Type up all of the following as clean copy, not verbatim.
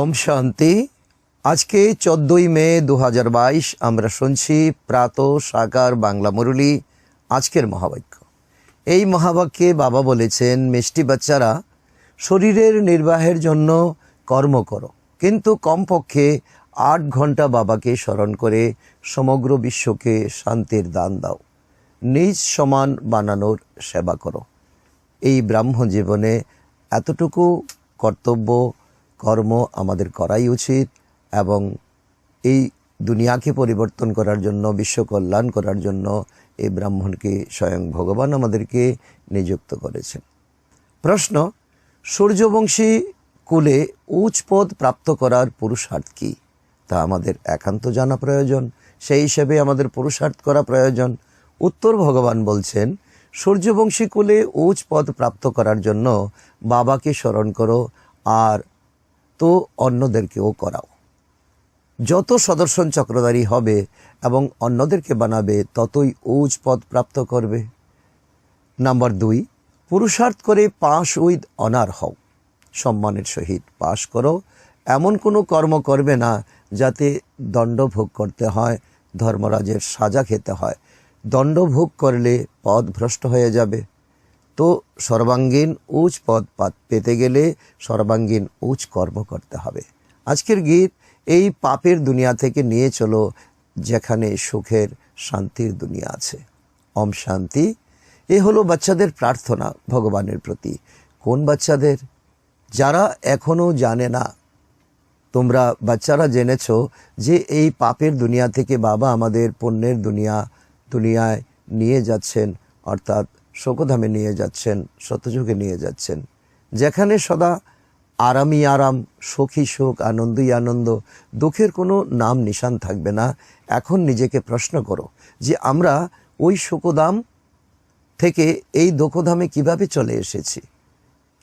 ओम शांति। आज के 14 मई 2022 আমরা শুনছি প্রাত সাকার বাংলা মুরলি। আজকের মহাবাক্য, এই মহাবাক্যে বাবা বলেছেন, মিষ্টি বাচ্চারা, শরীরের নির্বাহের জন্য কর্ম করো, কিন্তু কমপক্ষে 8 ঘন্টা বাবাকে স্মরণ করে সমগ্র বিশ্বকে শান্তির দান দাও। নিজ সমান বানানোর সেবা করো। এই ব্রাহ্ম জীবনে এতটুকু কর্তব্য কর্ম আমাদের করাই উচিত এবং এই দুনিয়াকে পরিবর্তন করার জন্য, বিশ্ব কল্যাণ করার জন্য এই ব্রাহ্মণকে স্বয়ং ভগবান আমাদেরকে নিযুক্ত করেছেন। প্রশ্ন, সূর্যবংশী কুলে উচ্চ পদ প্রাপ্ত করার পুরুষার্থ কী, তা আমাদের একান্ত জানা প্রয়োজন। সেই হিসেবে আমাদের পুরুষার্থ করা প্রয়োজন। উত্তর ভগবান বলছেন, সূর্যবংশী কুলে উচ্চ পদ প্রাপ্ত করার জন্য বাবাকে স্মরণ করো, আর তো অন্যদেরকেও করাও। যত সদর্শন চক্রধারী হবে এবং অন্যদেরকে বানাবে, ততই উচ্চ পদ প্রাপ্ত করবে। নাম্বার 2, পুরুষার্থ করে পাশ উইথ অনার হও। সম্মানের সহিত পাশ করো। এমন কোনো কর্ম করবে না যাতে দণ্ড ভোগ করতে হয়, ধর্মরাজের সাজা খেতে হয়। দণ্ড ভোগ করলে পদ ভ্রষ্ট হয়ে যাবে। তো সর্বাঙ্গীন উচ্চ পদ পেতে গেলে সর্বাঙ্গীন উচ্চ কর্ম করতে হবে। আজকের গীত, এই পাপের দুনিয়া থেকে নিয়ে চলো যেখানে সুখের শান্তির দুনিয়া আছে। ওম শান্তি। এ হলো বাচ্চাদের প্রার্থনা ভগবানের প্রতি। কোন বাচ্চাদের? যারা এখনও জানে না। তোমরা বাচ্চারা জেনেছ যে এই পাপের দুনিয়া থেকে বাবা আমাদের পুণ্যের দুনিয়ায় নিয়ে যাচ্ছেন, অর্থাৎ শোকধামে নিয়ে যাচ্ছেন, সত্যযুগে নিয়ে যাচ্ছেন, যেখানে সদা আরামই আরাম, সুখী সুখ, আনন্দই আনন্দ, দুঃখের কোনো নাম নিশান থাকবে না। এখন নিজেকে প্রশ্ন করো যে আমরা ওই সুখধাম থেকে এই দুঃখধামে কিভাবে চলে এসেছি?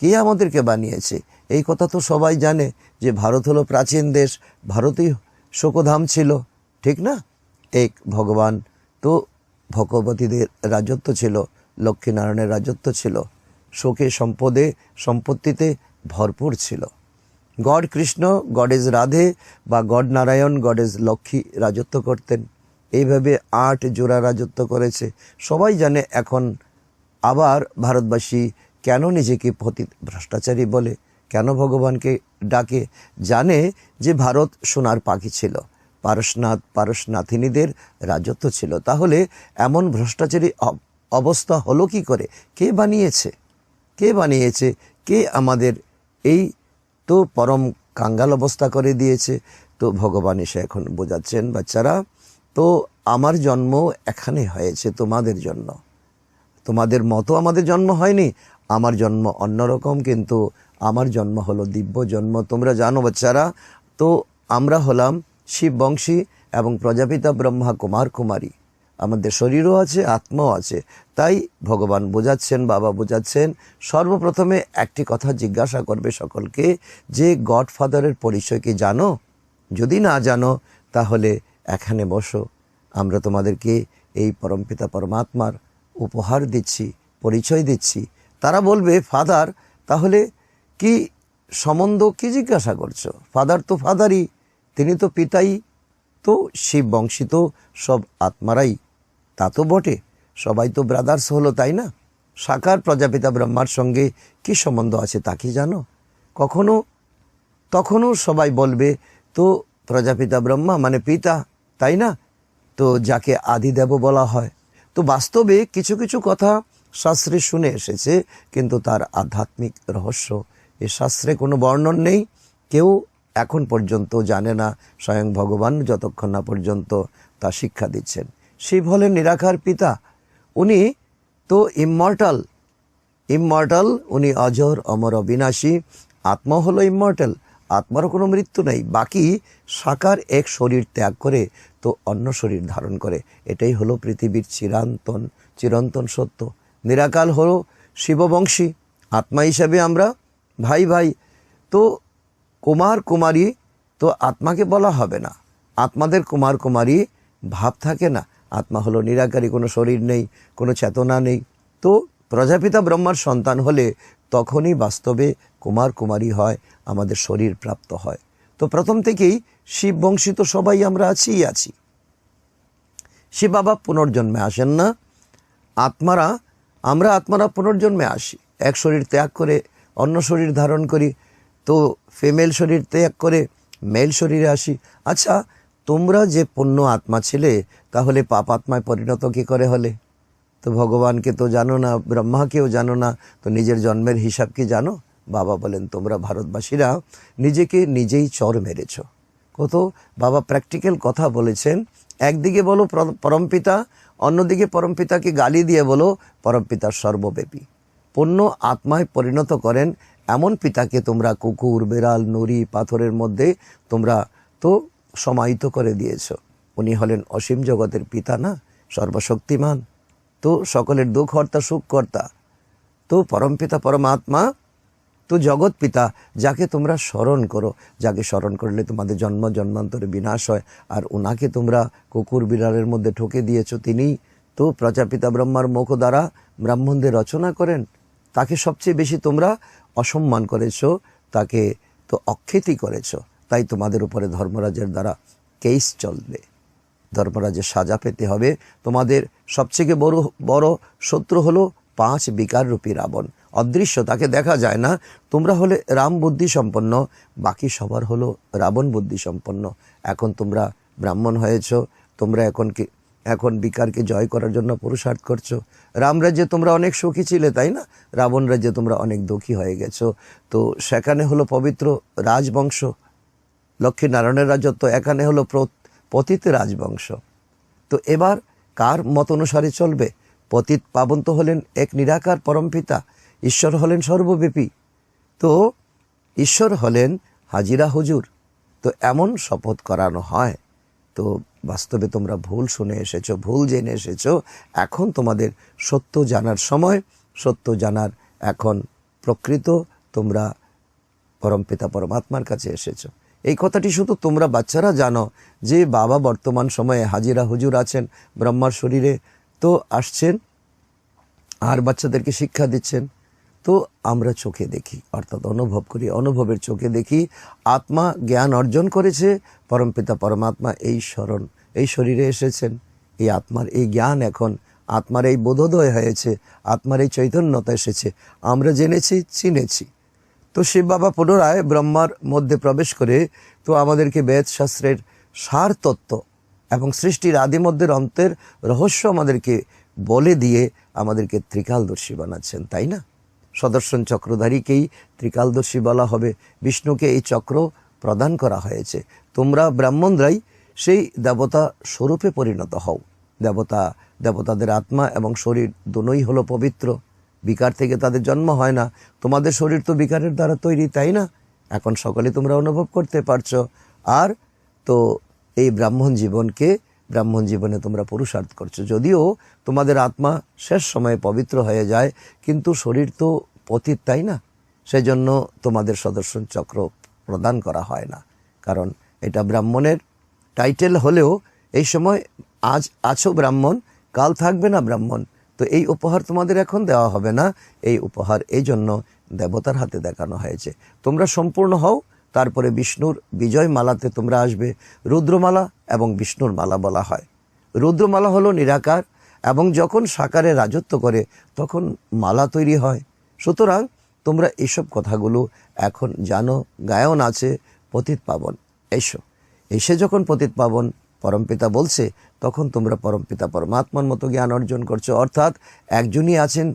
কে আমাদেরকে বানিয়েছে? এই কথা তো সবাই জানে যে ভারত হলো প্রাচীন দেশ, ভারতেই সুখধাম ছিল, ঠিক না? এক ভগবান, তো ভগবতীদের রাজত্ব ছিল, লক্ষ্মীনারায়ণের রাজত্ব ছিল, শোকে সম্পত্তিতে ভরপুর ছিল। গড কৃষ্ণ, গডেজ রাধে বা গড নারায়ণ, গডেজ লক্ষ্মী রাজত্ব করতেন। এইভাবে 8 জোড়া রাজত্ব করেছে, সবাই জানে। এখন আবার ভারতবাসী কেন নিজেকে পতিত ভ্রষ্টাচারী বলে, কেন ভগবানকে ডাকে? জানে যে ভারত সোনার পাখি ছিল, পারসনাথিনীদের রাজত্ব ছিল। তাহলে এমন ভ্রষ্টাচারী অবস্থা হলো কি করে? কে বানিয়েছে? কে আমাদের এই তো পরম কাঙ্গাল অবস্থা করে দিয়েছে? তো ভগবান এসে এখন বোঝাচ্ছেন, বাচ্চারা, তো আমার জন্ম এখানে হয়েছে তোমাদের জন্য। তোমাদের মতো আমাদের জন্ম হয়নি, আমার জন্ম অন্যরকম, কিন্তু আমার জন্ম হলো দিব্য জন্ম। তোমরা জানো বাচ্চারা, তো আমরা হলাম শিব বংশী এবং প্রজাপিতা ব্রহ্মা কুমার কুমারী। আমাদের শরীরও আছে, আত্মাও আছে। তাই ভগবান বোঝাচ্ছেন, বাবা বোঝাচ্ছেন, সর্বপ্রথমে একটি কথা জিজ্ঞাসা করবে সকলকে, যে গডফাদারের পরিচয় কি জানো? যদি না জানো তাহলে এখানে বসো, আমরা তোমাদেরকে এই পরমপিতা পরমাত্মার উপহার দিচ্ছি, পরিচয় দিচ্ছি। তারা বলবে, ফাদার, তাহলে কি সম্বন্ধ কি জিজ্ঞাসা করছো? ফাদার তো ফাদারই, তিনি তো পিতাই। তো শিব বংশী তো সব আত্মারাই, তা তো বটে, সবাই তো ব্রাদার্স হলো, তাই না? সাকার প্রজাপিতা ব্রহ্মার সঙ্গে কি সম্বন্ধ আছে তা কি জানো? তখনও সবাই বলবে, তো প্রজাপিতা ব্রহ্মা মানে পিতা, তাই না? তো যাকে আদিদেব বলা হয়। তো বাস্তবে কিছু কিছু কথা শাস্ত্রে শুনে এসেছে, কিন্তু তার আধ্যাত্মিক রহস্য এ শাস্ত্রে কোনো বর্ণন নেই। কেউ এখন পর্যন্ত জানে না, স্বয়ং ভগবান যতক্ষণ না পর্যন্ত তা শিক্ষা দিচ্ছেন। শিব হলেন নিরাকার পিতা। উনি তো ইমমর্টাল, উনি অজর, অমর, অবিনাশী। আত্মা হলো ইমমর্টাল, আত্মারও কোনো মৃত্যু নেই। বাকি সাকার এক শরীর ত্যাগ করে তো অন্য শরীর ধারণ করে। এটাই হলো পৃথিবীর চিরন্তন সত্য। নিরাকাল হলো শিববংশী, আত্মা হিসাবে আমরা ভাই ভাই। তো কুমার কুমারী, তো আত্মাকে বলা হবে না, আত্মাদের কুমার কুমারী ভাব থাকে না। আত্মা হলো নিরাকারী, কোনো শরীর নেই, কোনো চেতনা নেই। তো প্রজাপিতা ব্রহ্মার সন্তান হলে তখনই বাস্তবে কুমার কুমারী হয়, আমাদের শরীর প্রাপ্ত হয়। তো প্রথম থেকেই শিব বংশিত সবাই আমরা আছি। শিব বাবা পুনর্জন্মে আসেন না, আমরা আত্মারা পুনর্জন্মে আসি। এক শরীর ত্যাগ করে অন্য শরীর ধারণ করি, তো ফিমেল শরীর ত্যাগ করে মেল শরীরে আসি। আচ্ছা, তোমরা যে পুণ্য আত্মা ছিলে, তাহলে পাপ আত্মায় পরিণত কী করে হলে? তো ভগবানকে তো জানো না, ব্রহ্মাকেও জানো না, তো নিজের জন্মের হিসাব কি জানো? বাবা বলেন, তোমরা ভারতবাসীরা নিজেকে নিজেই চর মেরেছ। কত বাবা প্র্যাকটিক্যাল কথা বলেছেন। একদিকে বলো পরমপিতা, অন্যদিকে পরমপিতাকে গালি দিয়ে বলো পরমপিতার সর্বব্যাপী। পুণ্য আত্মায় পরিণত করেন এমন পিতাকে তোমরা কুকুর, বেড়াল, নুড়ি, পাথরের মধ্যে তোমরা তো সমাহিত করে দিয়েছ। উনি হলেন অসীম জগতের পিতা না, সর্বশক্তিমান, তো সকলের দুঃখহর্তা, সুখকর্তা, তো পরমপিতা পরমাত্মা, তো জগৎ পিতা, যাকে তোমরা স্মরণ করো, যাকে স্মরণ করলে তোমাদের জন্ম জন্মান্তরে বিনাশ হয়। আর ওনাকে তোমরা কুকুর বিড়ালের মধ্যে ঠকে দিয়েছ। তিনি তো প্রজাপিতা ব্রহ্মার মুখ দ্বারা ব্রাহ্মণদের রচনা করেন। তাকে সবচেয়ে বেশি তোমরা অসম্মান করেছ, তাকে তো অখ্যাতি করেছ। তাই তোমাদের উপরে ধর্মরাজের দ্বারা কেস চলবে, ধর্মরাজের সাজা পেতে হবে। তোমাদের সবচেয়ে বড় শত্রু হলো 5 বিকার রূপী রাবণ, অদৃশ্য, তাকে দেখা যায় না। তোমরা হলে রাম বুদ্ধি সম্পন্ন, বাকি সবার হলো রাবণ বুদ্ধি সম্পন্ন। এখন তোমরা ব্রাহ্মণ হয়েছ, তোমরা এখন বিকারকে জয় করার জন্য পুরুষার্থ করছো। রাম রাজ্যে তোমরা অনেক সুখী ছিলে, তাই না? রাবণ রাজ্যে তোমরা অনেক দুঃখী হয়ে গেছো। তো সেখানে হলো পবিত্র রাজবংশ, লক্ষ্মীনারায়ণের রাজত্ব, এখানে হলো পতিত রাজবংশ। তো এবার কার মত অনুসারে চলবে? পতিত পাবন তো হলেন এক নিরাকার পরমপিতা, ঈশ্বর হলেন সর্বব্যাপী, তো ঈশ্বর হলেন হাজিরা হুজুর। তো এমন শপথ করানো হয়। তো বাস্তবে তোমরা ভুল শুনে এসেছো, ভুল জেনে এসেছো। এখন তোমাদের সত্য জানার সময়, সত্য জানার এখন প্রকৃত তোমরা পরমপিতা পরমাত্মার কাছে এসেছো। এই কথাটি শুধু তোমরা বাচ্চারা জানো যে বাবা বর্তমান সময়ে হাজিরা হুজুর আছেন, ব্রহ্মার শরীরে তো আসছেন আর বাচ্চাদেরকে শিক্ষা দিচ্ছেন। তো আমরা চোখে দেখি, অর্থাৎ অনুভব করি, অনুভবের চোখে দেখি। আত্মা জ্ঞান অর্জন করেছে, পরমপিতা পরমাত্মা এই শরীরে এসেছেন। এই আত্মার এই জ্ঞান, এখন আত্মার এই বোধোদয় হয়েছে, আত্মার এই চৈতন্যতা এসেছে, আমরা জেনেছি, চিনেছি। তো শিব বাবা পুনরায় ব্রহ্মার মধ্যে প্রবেশ করে তো আমাদেরকে বেদ শাস্ত্রের সার তত্ত্ব এবং সৃষ্টির আদিমধ্যের অন্তের রহস্য আমাদেরকে বলে দিয়ে আমাদেরকে ত্রিকালদর্শী বানাচ্ছেন, তাই না? সদর্শন চক্রধারীকেই ত্রিকালদর্শী বলা হবে। বিষ্ণুকে এই চক্র প্রদান করা হয়েছে। তোমরা ব্রাহ্মণরাই সেই দেবতা স্বরূপে পরিণত হও। দেবতাদের আত্মা এবং শরীর দুটোই হলো পবিত্র, বিকার থেকে তাদের জন্ম হয় না। তোমাদের শরীর তো বিকারের দ্বারা তৈরি, তাই না? এখন সকলে তোমরা অনুভব করতে পারছো। আর তো এই ব্রাহ্মণ জীবনে তোমরা পুরুষার্থ করছো। যদিও তোমাদের আত্মা শেষ সময়ে পবিত্র হয়ে যায়, কিন্তু শরীর তো পতিত, তাই না? সেই জন্য তোমাদের সদর্শন চক্র প্রদান করা হয় না, কারণ এটা ব্রাহ্মণের টাইটেল হলেও এই সময় আজ আছো ব্রাহ্মণ, কাল থাকবে না ব্রাহ্মণ। তো এই উপহার তোমাদের এখন দেওয়া হবে না। এই উপহার এই জন্য দেবতার হাতে দেখানো হয়েছে। তোমরা সম্পূর্ণ হও, তারপরে বিষ্ণুর বিজয় মালাতে তোমরা আসবে। রুদ্রমালা এবং বিষ্ণুর মালা বলা হয়। রুদ্রমালা হলো নিরাকার, এবং যখন সাকারে রাজত্ব করে তখন মালা তৈরি হয়। সুতরাং তোমরা এইসব কথাগুলো এখন জানো। গায়ন আছে পতিত পাবন, এসে যখন পতিত পাবন পরমপিতা বলছে, তখন তোমরা পরমপিতা পরমাত্মার মতো জ্ঞান অর্জন করছো। অর্থাৎ একজনই আছেন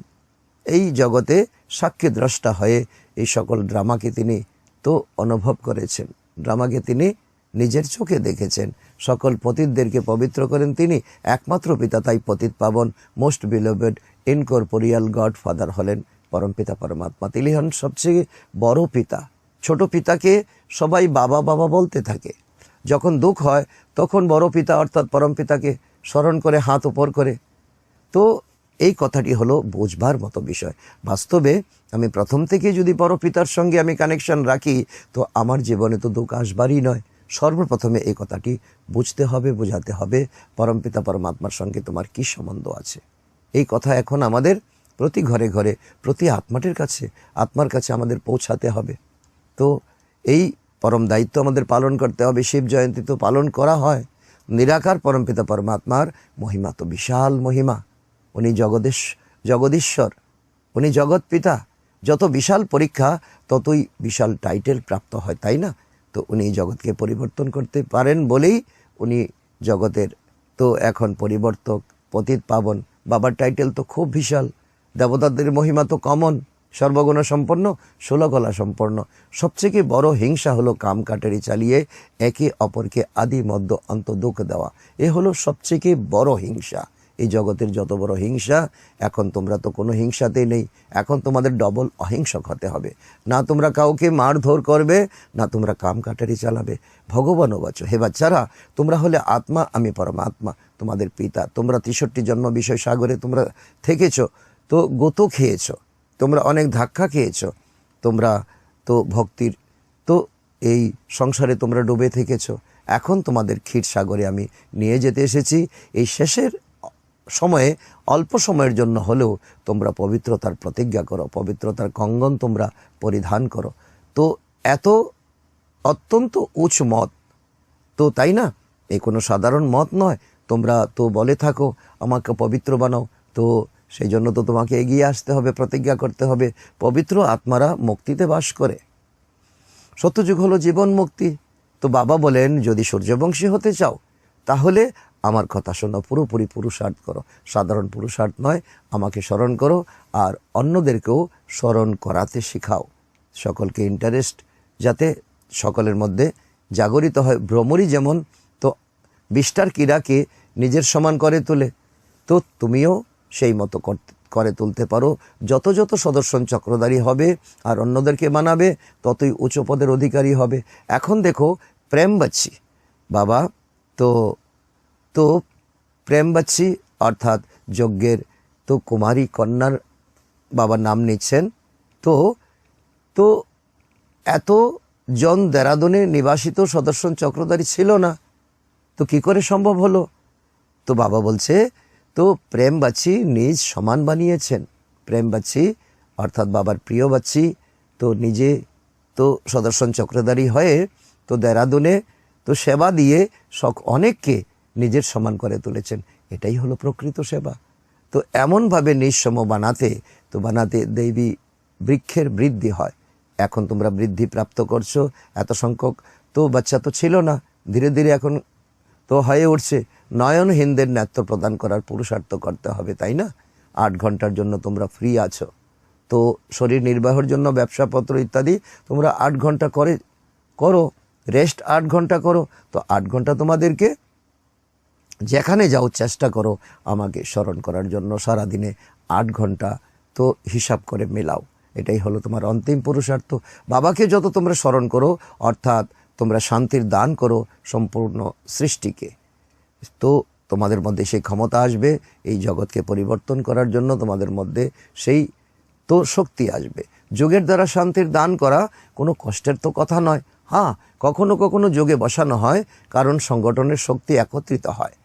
এই জগতে সাক্ষী দ্রষ্টা হয়ে এই সকল ড্রামাকে তিনি তো অনুভব করেছেন, ড্রামাকে তিনি নিজের চোখে দেখেছেন। সকল পতিতদেরকে পবিত্র করেন তিনি, একমাত্র পিতা। তাই পতিত পাবন, মোস্ট বিলোভেড ইনকর্পোরিয়াল গড ফাদার হলেন পরমপিতা পরমাত্মা। তিনি হন সবচেয়ে বড় পিতা। ছোট পিতাকে সবাই বাবা বাবা বলতে থাকে। যখন দুঃখ হয় তখন বড় পিতা অর্থাৎ পরমপিতাকে স্মরণ করে হাত উপর করে। তো এই কথাটি হলো বুঝবার মতো বিষয়। বাস্তবে আমি প্রথম থেকে যদি বড় পিতার সঙ্গে আমি কানেকশন রাখি, তো আমার জীবনে তো দুঃখ আসবারই নয়। সর্বপ্রথমে এই কথাটি বুঝতে হবে, বোঝাতে হবে, পরমপিতা পরমাত্মার সঙ্গে তোমার কি সম্বন্ধ আছে। এই কথা এখন আমাদের প্রতি ঘরে ঘরে, প্রতি আত্মার কাছে আমাদের পৌঁছাতে হবে। তো এই পরম দায়িত্ব আমাদের পালন করতে হবে। শিব জয়ন্তী তো পালন করা হয়। নিরাকার পরমপিতা পরমাত্মার মহিমা তো বিশাল মহিমা। উনি জগদীশ্বর, উনি জগৎ পিতা। যত বিশাল পরীক্ষা ততই বিশাল টাইটেল প্রাপ্ত হয়, তাই না? তো উনি জগৎকে পরিবর্তন করতে পারেন বলেই উনি জগতের তো এখন পরিবর্তক, পতিত পাবন। বাবার টাইটেল তো খুব বিশাল। দেবতাদের মহিমা তো কমন, সর্বগুণ সম্পন্ন, 16 কলা সম্পন্ন। সবথেকে বড় হিংসা হলো কাম কাটারি চালিয়ে একে অপরকে আদি মধ্য অন্ত দুঃখ দেওয়া। এ হলো সবথেকে বড় হিংসা। এই জগতের যত বড় হিংসা। এখন তোমরা তো কোনো হিংসাতেই নেই। এখন তোমাদের ডবল অহিংসক হতে হবে। না তোমরা কাউকে মারধর করবে, না তোমরা কাম কাটারি চালাবে। ভগবানও বাঁচো। হে বাচ্চারা, তোমরা হলে আত্মা, আমি পরমাত্মা, তোমাদের পিতা। তোমরা 63 জন্ম বিষয় সাগরে তোমরা থেকেছ, তো গোতো খেয়েছ, তোমরা অনেক ধাক্কা খেয়েছ, তোমরা তো ভক্তির তো এই সংসারে তোমরা ডুবে থেকেছ। এখন তোমাদের ক্ষীর সাগরে আমি নিয়ে যেতে এসেছি। এই শেষের সময়ে অল্প সময়ের জন্য হলেও তোমরা পবিত্রতার প্রতিজ্ঞা করো, পবিত্রতার কঙ্গন তোমরা পরিধান করো। তো এত অত্যন্ত উচ্চ মত তো, তাই না? এই কোনো সাধারণ মত নয়। তোমরা তো বলে থাকো আমাকে পবিত্র বানাও, তো সেই জন্য তো তোমাকে এগিয়ে আসতে হবে, প্রতিজ্ঞা করতে হবে। পবিত্র আত্মারা মুক্তিতে বাস করে। সত্যযুগ হলো জীবন মুক্তি। তো বাবা বলেন, যদি সূর্যবংশী হতে চাও তাহলে আমার কথা শোনো, পুরোপুরি পুরুষার্থ করো। সাধারণ পুরুষার্থ নয়, আমাকে স্মরণ করো আর অন্যদেরকেও স্মরণ করাতে শেখাও। সকলকে ইন্টারেস্ট যাতে সকলের মধ্যে জাগরিত হয়। ভ্রমরই যেমন তো 20টার ক্রীড়াকে নিজের সমান করে তোলে, তো তুমিও সেই মতো করে তুলতে পারো। যত যত সদর্শন চক্রধারী হবে আর অন্যদেরকে মানাবে, ততই উচ্চ পদের অধিকারী হবে। এখন দেখো প্রেম বাচ্চি বাবা তো প্রেম বাচ্চি অর্থাৎ যজ্ঞের তো কুমারী কন্যার বাবার নাম নিচ্ছেন। তো তো এত জন দেরাদুনে নিবাসিত সদর্শন চক্রধারী ছিল না, তো কি করে সম্ভব হলো? তো বাবা বলছে, তো প্রেম বাচ্চি নিজ সমান বানিয়েছেন। প্রেম বাচ্চি অর্থাৎ বাবার প্রিয় বাচ্চি তো নিজে তো সদর্শন চক্রধারী হয়ে তো দেরাদুনে তো সেবা দিয়ে অনেককে নিজের সমান করে তুলেছেন। এটাই হলো প্রকৃত সেবা। তো এমনভাবে নিঃসম বানাতে দেবী বৃক্ষের বৃদ্ধি হয়। এখন তোমরা বৃদ্ধি প্রাপ্ত করছো। এত সংখ্যক তো বাচ্চা তো ছিল না, ধীরে ধীরে এখন তো হয়ে উঠছে। নয়নহীনদের নেত্র প্রদান করার পুরুষার্থ করতে হবে, তাই না? 8 ঘন্টার জন্য তোমরা ফ্রি আছো, তো শরীর নির্বাহের জন্য ব্যবসাপত্র ইত্যাদি তোমরা 8 ঘন্টা করো, রেস্ট 8 ঘন্টা করো। তো 8 ঘন্টা তোমাদেরকে যেখানে যাও চেষ্টা করো আমাকে স্মরণ করার জন্য। সারাদিনে 8 ঘন্টা তো হিসাব করে মেলাও। এটাই হলো তোমার অন্তিম পুরুষার্থ। বাবাকে যত তোমরা স্মরণ করো, অর্থাৎ তোমরা শান্তির দান করো সম্পূর্ণ সৃষ্টিকে, তো তোমাদের মধ্যে সেই ক্ষমতা আসবে এই জগৎকে পরিবর্তন করার জন্য। তোমাদের মধ্যে সেই তো শক্তি আসবে। যোগের দ্বারা শান্তির দান করা কোনো কষ্টের তো কথা নয়। হ্যাঁ, কখনো কখনো যোগে বসানো হয়, কারণ সংগঠনের শক্তি একত্রিত হয়।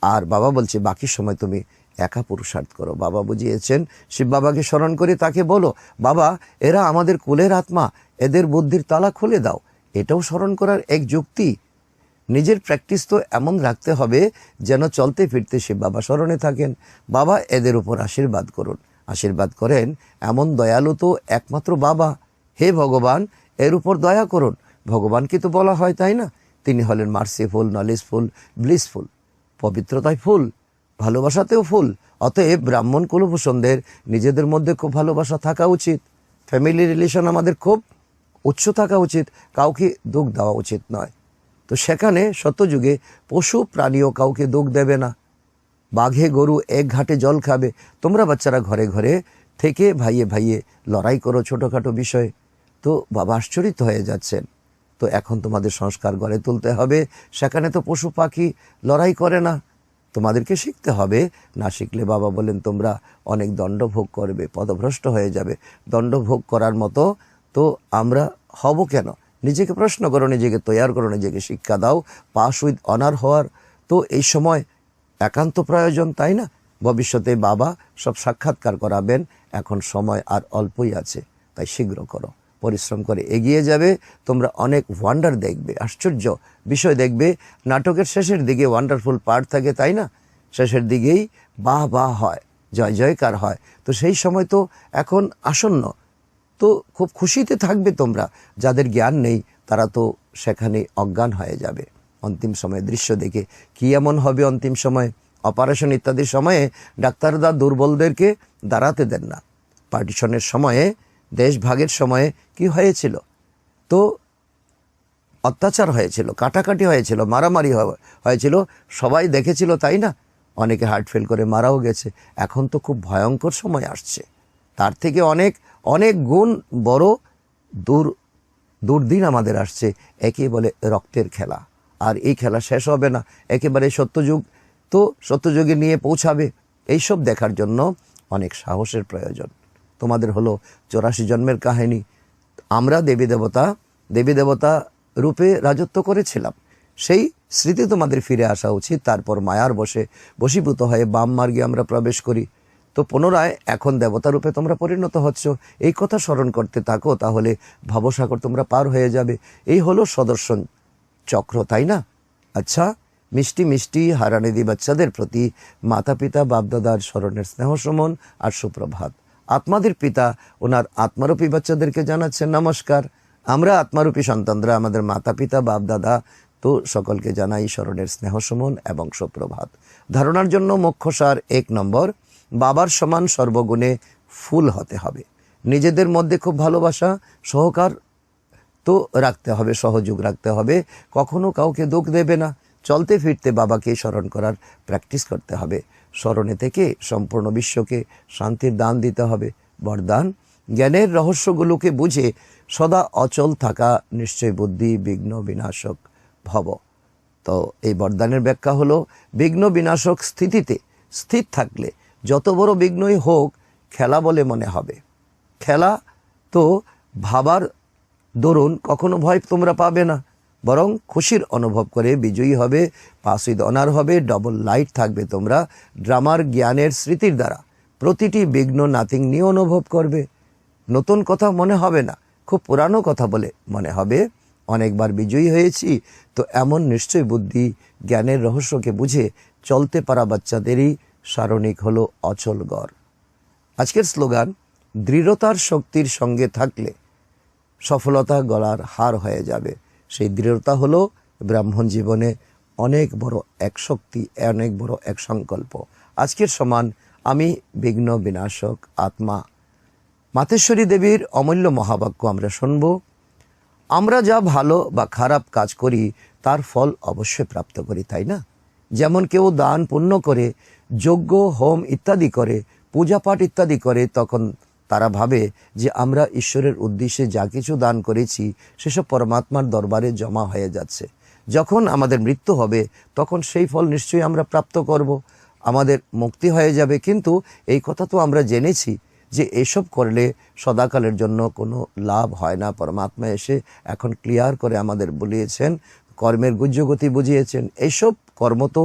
আর বাবা বলছে বাকি সময় তুমি একা পুরুষার্থ করো। বাবা বুঝিয়েছেন, শিব বাবাকে স্মরণ করে তাকে বলো, বাবা এরা আমাদের কুলের আত্মা, এদের বুদ্ধির তালা খুলে দাও। এটাও স্মরণ করার এক যুক্তি। নিজের প্র্যাকটিস তো এমন রাখতে হবে যেন চলতে ফিরতে শিব বাবা স্মরণে থাকেন। বাবা এদের উপর আশীর্বাদ করুন, আশীর্বাদ করেন। এমন দয়ালু তো একমাত্র বাবা। হে ভগবান, এর উপর দয়া করুন। ভগবানকে তো বলা হয়, তাই না? তিনি হলেন মার্সিফুল, নলেজফুল, ব্লিসফুল, পবিত্রতায় ফুল, ভালোবাসাতেও ফুল। অতএব ব্রাহ্মণ কুলভূষণদের নিজেদের মধ্যে খুব ভালোবাসা থাকা উচিত। ফ্যামিলি রিলেশন আমাদের খুব উচ্চ থাকা উচিত, কাউকে দুঃখ দেওয়া উচিত নয়। তো সেখানে সত্যযুগে পশু প্রাণীও কাউকে দুঃখ দেবে না। বাঘে গরু এক ঘাটে জল খাবে। তোমরা বাচ্চারা ঘরে ঘরে থেকে ভাইয়ে ভাইয়ে লড়াই করো ছোটোখাটো বিষয়ে। তো বাবা আশ্চর্যিত হয়ে যাচ্ছেন। তো এখন তোমাদের সংস্কার গড়ে তুলতে হবে। সেখানে তো পশু পাখি লড়াই করে না, তোমাদেরকে শিখতে হবে। না শিখলে বাবা বলেন তোমরা অনেক দণ্ড ভোগ করবে, পদভ্রষ্ট হয়ে যাবে। দণ্ড ভোগ করার মতো তো আমরা হব কেন? নিজেকে প্রশ্ন করো, নিজেকে তৈয়ার করো, নিজেকে শিক্ষা দাও। পাস উইথ অনার হওয়ার তো এই সময় একান্ত প্রয়োজন, তাই না? ভবিষ্যতে বাবা সব সাক্ষাৎকার করাবেন। এখন সময় আর অল্পই আছে, তাই শীঘ্র করো। পরিশ্রম করে এগিয়ে যাবে। তোমরা অনেক ওয়ান্ডার দেখবে, আশ্চর্য বিষয় দেখবে। নাটকের শেষের দিকে ওয়ান্ডারফুল পার্ট থাকে, তাই না? শেষের দিকেই বাহ বাহ হয়, জয় জয়কার হয়। তো সেই সময় তো এখন আসন্ন, তো খুব খুশিতে থাকবে তোমরা। যাদের জ্ঞান নেই তারা তো সেখানে অজ্ঞান হয়ে যাবে অন্তিম সময়ে দৃশ্য দেখে। কি এমন হবে অন্তিম সময়ে? অপারেশন ইত্যাদির সময়ে ডাক্তাররা দুর্বলদেরকে দাঁড়াতে দেন না। পার্টিশনের সময়ে, দেশ ভাগের সময়ে কি হয়েছিল? তো অত্যাচার হয়েছিল, কাটাকাটি হয়েছিল, মারামারি হয়েছিল, সবাই দেখেছিল, তাই না? অনেকে হার্ট ফেল করে মারাও গেছে। এখন তো খুব ভয়ঙ্কর সময় আসছে, তার থেকে অনেক অনেক গুণ বড় দুর্দিন আমাদের আসছে। একে বলে রক্তের খেলা। আর এই খেলা শেষ হবে না, একেবারে সত্যযুগ। তো সত্যযুগে নিয়ে পৌঁছাবে। এইসব দেখার জন্য অনেক সাহসের প্রয়োজন। তোমাদের হলো 84 জন্মের কাহিনী। আমরা দেবী দেবতা রূপে রাজত্ব করেছিলাম, সেই স্মৃতি তোমাদের ফিরে আসা উচিত। তারপর মায়ার বশীভূত হয়ে বাম মার্গে আমরা প্রবেশ করি। তো পুনরায় এখন দেবতা রূপে তোমরা পরিণত হচ্ছ। এই কথা স্মরণ করতে থাকো, তাহলে ভবসাগর তোমরা পার হয়ে যাবে। এই হলো সদর্শন চক্র, তাই না? আচ্ছা, মিষ্টি মিষ্টি হারানিধি বাচ্চাদের প্রতি মাতা পিতা বাপদাদার স্মরণের স্নেহ সমন আর সুপ্রভাত। আত্মাদের পিতা ওনার আত্মারূপী বাচ্চাদেরকে জানাচ্ছেন নমস্কার। আমরা আত্মারূপী সন্তানরা আমাদের মাতা পিতা বাপদাদা, তো সকলকে জানাই স্মরণের স্নেহ সমন এবং সুপ্রভাত। ধারণার জন্য মুখ্যসার 1 নম্বর, বাবার সমান সর্বগুণে ফুল হতে হবে। নিজেদের মধ্যে খুব ভালোবাসা সহকার তো রাখতে হবে, সহযোগ রাখতে হবে। কখনো কাউকে দুঃখ দেবে না। চলতে ফিরতে বাবাকে স্মরণ করার প্র্যাকটিস করতে হবে। স্মরণে থেকে সম্পূর্ণ বিশ্বকে শান্তির দান দিতে হবে। বরদান, জ্ঞানের রহস্যগুলোকে বুঝে সদা অচল থাকা নিশ্চয় বুদ্ধি বিঘ্ন বিনাশক ভব। তো এই বরদানের ব্যাখ্যা হলো, বিঘ্ন বিনাশক স্থিতিতে স্থির থাকলে যত বড় বিঘ্নই হোক খেলা বলে মনে হবে। খেলা তো ভাবার দরুন কখনো ভয় তোমরা পাবে না, বরং খুশির অনুভব করে বিজয়ী হবে, পাস উইথ অনার হবে, ডবল লাইট থাকবে তোমরা। ড্রামার জ্ঞানের স্মৃতির দ্বারা প্রতিটি বিঘ্ন নাথিং নিয়ে অনুভব করবে। নতুন কথা মনে হবে না, খুব পুরানো কথা বলে মনে হবে। অনেকবার বিজয়ী হয়েছি, তো এমন নিশ্চয় বুদ্ধি জ্ঞানের রহস্যকে বুঝে চলতে পারা বাচ্চাদেরই সারণিক হলো অচল গড়। আজকের স্লোগান, দৃঢ়তার শক্তির সঙ্গে থাকলে সফলতা গলার হার হয়ে যাবে। সেই দৃঢ়তা হলো ব্রাহ্মণ জীবনে অনেক বড় এক শক্তি, অনেক বড় এক সংকল্প। আজকের সমান আমি বিঘ্ন বিনাশক আত্মা। মাতেশ্বরী দেবীর অমূল্য মহাবাক্য আমরা শুনব। আমরা যা ভালো বা খারাপ কাজ করি তার ফল অবশ্যই প্রাপ্ত করি, তাই না? যেমন কেউ দান পুণ্য করে, যজ্ঞ হোম ইত্যাদি করে, পূজা পাঠ ইত্যাদি করে, তখন তারা ভাবে যে আমরা ঈশ্বরের উদ্দেশ্যে যা কিছু দান করেছি সেসব পরমাত্মার দরবারে জমা হয়ে যাচ্ছে। যখন আমাদের মৃত্যু হবে তখন সেই ফল নিশ্চয়ই আমরা প্রাপ্ত করব, আমাদের মুক্তি হয়ে যাবে। কিন্তু এই কথা তো আমরা জেনেছি যে এসব করলে সদাকালের জন্য কোনো লাভ হয় না। পরমাত্মা এসে এখন ক্লিয়ার করে আমাদের বলিয়েছেন, কর্মের গুহ্যগতি বুঝিয়েছেন। এইসব কর্ম তো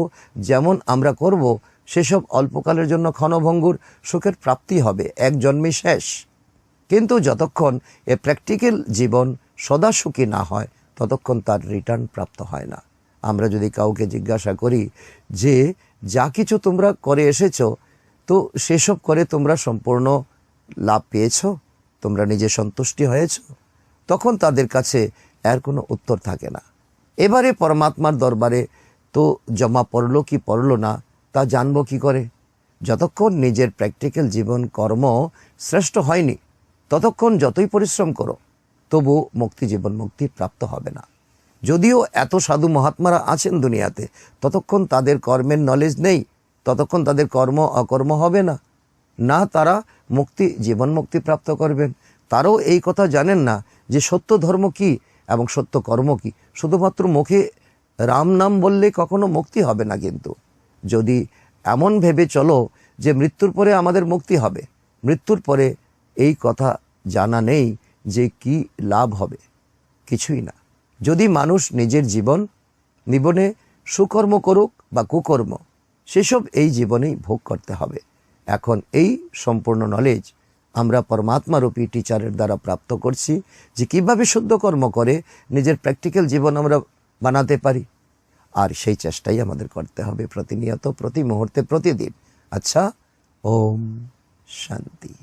যেমন আমরা করব সেসব অল্পকালের জন্য ক্ষণভঙ্গুর সুখের প্রাপ্তি হবে, এক জন্মে শেষ। কিন্তু যতক্ষণ এ প্র্যাকটিক্যাল জীবন সদা সুখী না হয় ততক্ষণ তার রিটার্ন প্রাপ্ত হয় না। আমরা যদি কাউকে জিজ্ঞাসা করি যে যা কিছু তোমরা করে এসেছো, তো সেসব করে তোমরা সম্পূর্ণ লাভ পেয়েছো, তোমরা নিজে সন্তুষ্টি হয়েছো, তখন তাদের কাছে এর কোনো উত্তর থাকে না। এবারে পরমাত্মার দরবারে তো জমা পড়লো কি পড়লো না তা জানবো কি করে? যতক্ষণ নিজের প্র্যাকটিক্যাল জীবন কর্ম শ্রেষ্ঠ হয়নি ততক্ষণ যতই পরিশ্রম করো তবু জীবন মুক্তি প্রাপ্ত হবে না। যদিও এত সাধু মহাত্মারা আছেন দুনিয়াতে, ততক্ষণ তাদের কর্মের নলেজ নেই, ততক্ষণ তাদের কর্ম অকর্ম হবে না, না তারা জীবন মুক্তি প্রাপ্ত করবেন। তারাও এই কথা জানেন না যে সত্য ধর্ম কি এবং সত্য কর্ম কি। শুধুমাত্র মুখে রাম নাম বললে কখনো মুক্তি হবে না। কিন্তু যদি এমন ভেবে চলো যে মৃত্যুর পরে আমাদের মুক্তি হবে, মৃত্যুর পরে এই কথা জানা নেই যে কি লাভ হবে, কিছুই না। যদি মানুষ নিজের জীবনে সুকর্ম করুক বা কুকর্ম, সেসব এই জীবনেই ভোগ করতে হবে। এখন এই সম্পূর্ণ নলেজ আমরা পরমাত্মারূপী টিচারের দ্বারা প্রাপ্ত করছি, যে কিভাবে শুদ্ধ কর্ম করে নিজের প্র্যাকটিক্যাল জীবন আমরা বানাতে পারি। আর সেই চেষ্টাই আমাদের করতে হবে প্রতিনিয়ত, প্রতি মুহূর্তে, প্রতিদিন। আচ্ছা, ওম শান্তি।